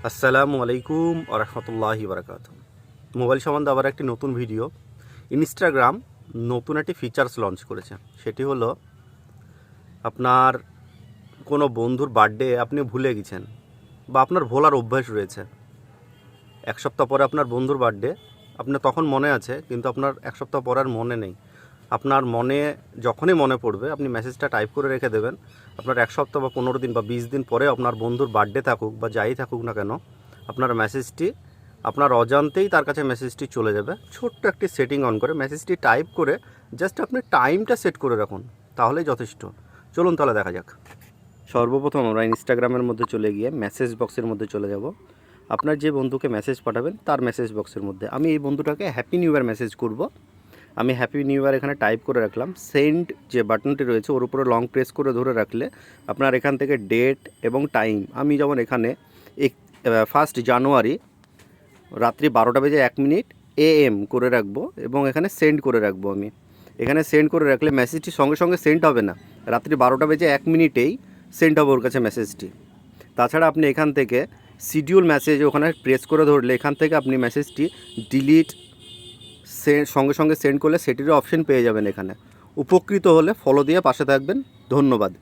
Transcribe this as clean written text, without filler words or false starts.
আসসালামু আলাইকুম ওয়া রাহমাতুল্লাহি ওয়া বারাকাতুহু। মোবাইল সম্বন্ধে আবার একটি নতুন ভিডিও। ইনস্টাগ্রাম নতুন একটি ফিচার্স লঞ্চ করেছে। সেটি হলো আপনার কোনো বন্ধুর বার্থডে আপনি ভুলে গেছেন বা আপনার ভোলার অভ্যাস রয়েছে। এক সপ্তাহ পরে আপনার বন্ধুর বার্থডে, আপনার তখন মনে আছে কিন্তু আপনার এক সপ্তাহ পরে আর মনে নেই। আপনার মনে যখনই মনে পড়বে আপনি মেসেজটা টাইপ করে রেখে দেবেন। আপনার এক সপ্তাহ বা 15 দিন বা 20 দিন পরে আপনার বন্ধুর বার্থডে থাকুক বা যাই থাকুক না কেন, আপনার মেসেজটি আপনার অজান্তেই তার কাছে মেসেজটি চলে যাবে। ছোট্ট একটি সেটিং অন করে মেসেজটি টাইপ করে জাস্ট আপনি টাইমটা সেট করে রাখুন, তাহলেই যথেষ্ট। চলুন তাহলে দেখা যাক। সর্বপ্রথম আমরা ইনস্টাগ্রামের মধ্যে চলে গিয়ে মেসেজ বক্সের মধ্যে চলে যাব। আপনার যে বন্ধুকে মেসেজ পাঠাবেন তার মেসেজ বক্সের মধ্যে আমি এই বন্ধুটাকে হ্যাপি নিউ ইয়ার মেসেজ করব। আমি হ্যাপি নিউ ইয়ার এখানে টাইপ করে রাখলাম। সেন্ড যে বাটনটি রয়েছে ওর উপরে লং প্রেস করে ধরে রাখলে আপনার এখান থেকে ডেট এবং টাইম, আমি যেমন এখানে 1 জানুয়ারি রাত্রি 12:01 AM করে রাখবো এবং এখানে সেন্ড করে রাখবো। আমি এখানে সেন্ড করে রাখলে মেসেজটি সঙ্গে সঙ্গে সেন্ড হবে না, রাত্রি 12:01 সেন্ড হবে ওর কাছে মেসেজটি। তাছাড়া আপনি এখান থেকে শিডিউল মেসেজ ওখানে প্রেস করে ধরলে এখান থেকে আপনি মেসেজটি ডিলিট সঙ্গে সঙ্গে সেন্ড করলে সেটিরও অপশন পেয়ে যাবেন। এখানে উপকৃত হলে ফলো দিয়ে পাশে থাকবেন। ধন্যবাদ।